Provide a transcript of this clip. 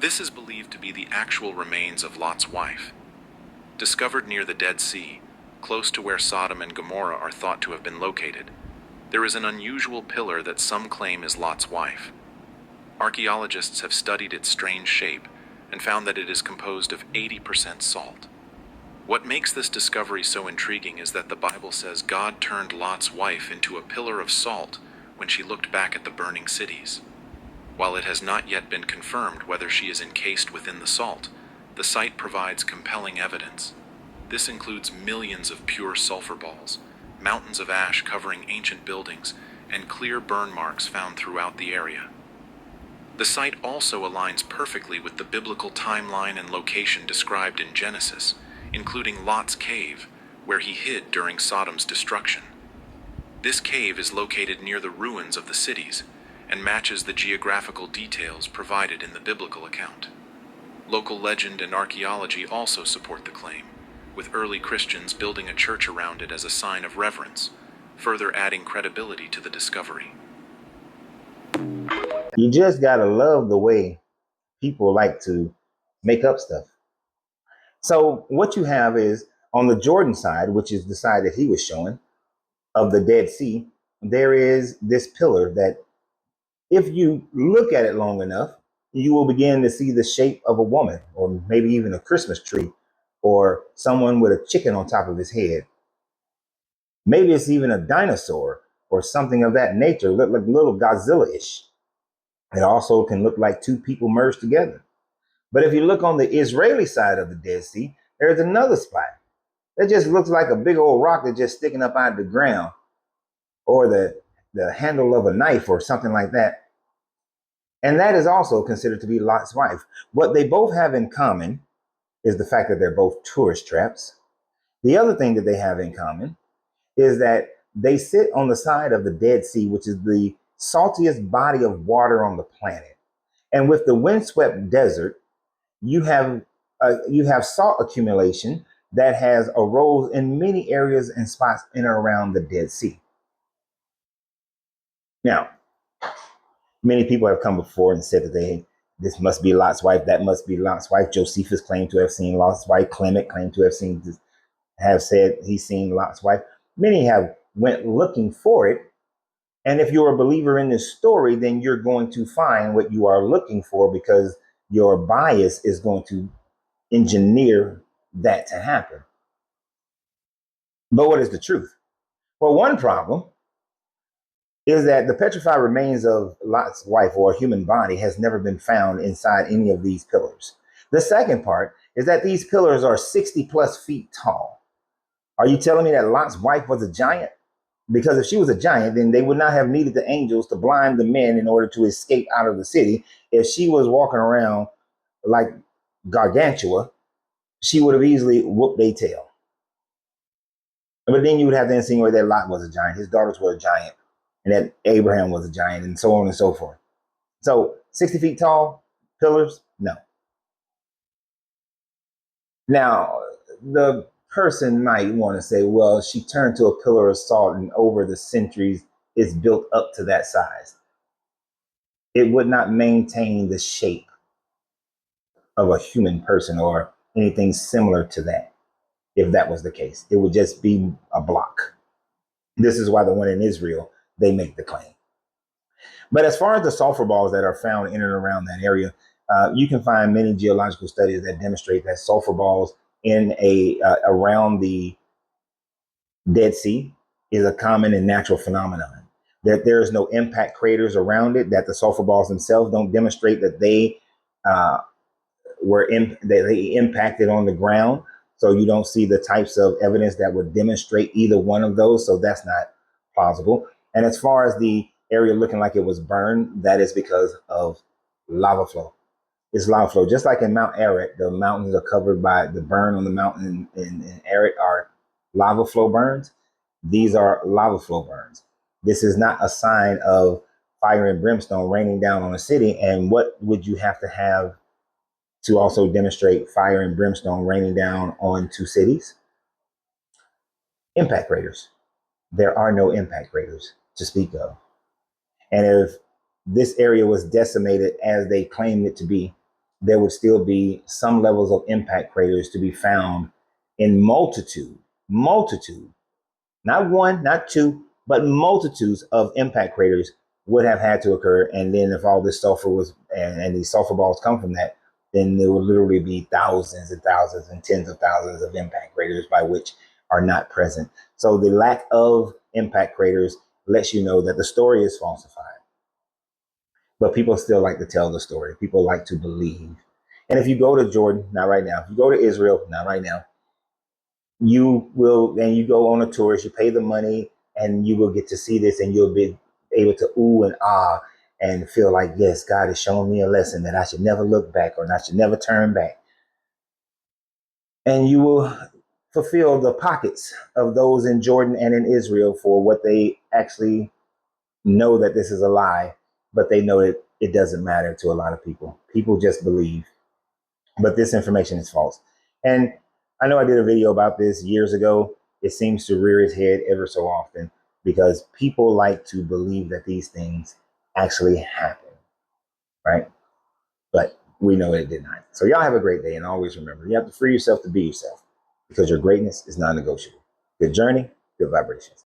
This is believed to be the actual remains of Lot's wife. Discovered near the Dead Sea, close to where Sodom and Gomorrah are thought to have been located, there is an unusual pillar that some claim is Lot's wife. Archaeologists have studied its strange shape and found that it is composed of 80% salt. What makes this discovery so intriguing is that the Bible says God turned Lot's wife into a pillar of salt when she looked back at the burning cities. While it has not yet been confirmed whether she is encased within the salt, the site provides compelling evidence. This includes millions of pure sulfur balls, mountains of ash covering ancient buildings, and clear burn marks found throughout the area. The site also aligns perfectly with the biblical timeline and location described in Genesis, including Lot's cave, where he hid during Sodom's destruction. This cave is located near the ruins of the cities and matches the geographical details provided in the biblical account. Local legend and archaeology also support the claim, with early Christians building a church around it as a sign of reverence, further adding credibility to the discovery. You just gotta love the way people like to make up stuff. So what you have is on the Jordan side, which is the side that he was showing of the Dead Sea, there is this pillar that if you look at it long enough, you will begin to see the shape of a woman, or maybe even a Christmas tree, or someone with a chicken on top of his head. Maybe it's even a dinosaur or something of that nature, look like little Godzilla-ish. It also can look like two people merged together. But if you look on the Israeli side of the Dead Sea, there's another spot that just looks like a big old rock that's just sticking up out of the ground, or the handle of a knife or something like that. And that is also considered to be Lot's wife. What they both have in common is the fact that they're both tourist traps. The other thing that they have in common is that they sit on the side of the Dead Sea, which is the saltiest body of water on the planet. And with the windswept desert, you have salt accumulation that has arose in many areas and spots in and around the Dead Sea. Now, many people have come before and said that this must be Lot's wife, that must be Lot's wife. Josephus claimed to have seen Lot's wife. Clement claimed to have said he's seen Lot's wife. Many have went looking for it. And if you're a believer in this story, then you're going to find what you are looking for, because your bias is going to engineer that to happen. But what is the truth? Well, one problem is that the petrified remains of Lot's wife, or a human body, has never been found inside any of these pillars. The second part is that these pillars are 60 plus feet tall. Are you telling me that Lot's wife was a giant? Because if she was a giant, then they would not have needed the angels to blind the men in order to escape out of the city. If she was walking around like Gargantua, she would have easily whooped their tail. But then you would have to insinuate that Lot was a giant, his daughters were a giant, and that Abraham was a giant, and so on and so forth. So 60 feet tall, pillars, no. Now, the person might want to say, well, she turned to a pillar of salt, and over the centuries, it's built up to that size. It would not maintain the shape of a human person or anything similar to that. If that was the case, it would just be a block. This is why the one in Israel, they make the claim. But as far as the sulfur balls that are found in and around that area, you can find many geological studies that demonstrate that sulfur balls in around the Dead Sea is a common and natural phenomenon. That there is no impact craters around it, that the sulfur balls themselves don't demonstrate that they that they impacted on the ground. So you don't see the types of evidence that would demonstrate either one of those. So that's not plausible. And as far as the area looking like it was burned, that is because of lava flow. It's lava flow. Just like in Mount Ararat, the mountains are covered by the burn on the mountain in Ararat are lava flow burns. These are lava flow burns. This is not a sign of fire and brimstone raining down on a city. And what would you have to also demonstrate fire and brimstone raining down on two cities? Impact craters. There are no impact craters to speak of. And if this area was decimated as they claimed it to be, there would still be some levels of impact craters to be found in multitude, not one, not two, but multitudes of impact craters would have had to occur. And then if all this sulfur was, and these sulfur balls come from that, then there would literally be thousands and thousands and tens of thousands of impact craters by which are not present. So the lack of impact craters lets you know that the story is falsified. But people still like to tell the story. People like to believe. And if you go to Jordan, not right now, if you go to Israel, not right now, you will, and you go on a tourist, you pay the money, and you will get to see this, and you'll be able to ooh and ah and feel like, yes, God is showing me a lesson that I should never look back or I should never turn back. And you will fulfill the pockets of those in Jordan and in Israel for what they actually know that this is a lie, but they know that it doesn't matter to a lot of people. People just believe, but this information is false. And I know I did a video about this years ago. It seems to rear its head ever so often because people like to believe that these things actually happen, right? But we know it did not. So y'all have a great day, and always remember, you have to free yourself to be yourself because your greatness is non-negotiable. Good journey, good vibrations.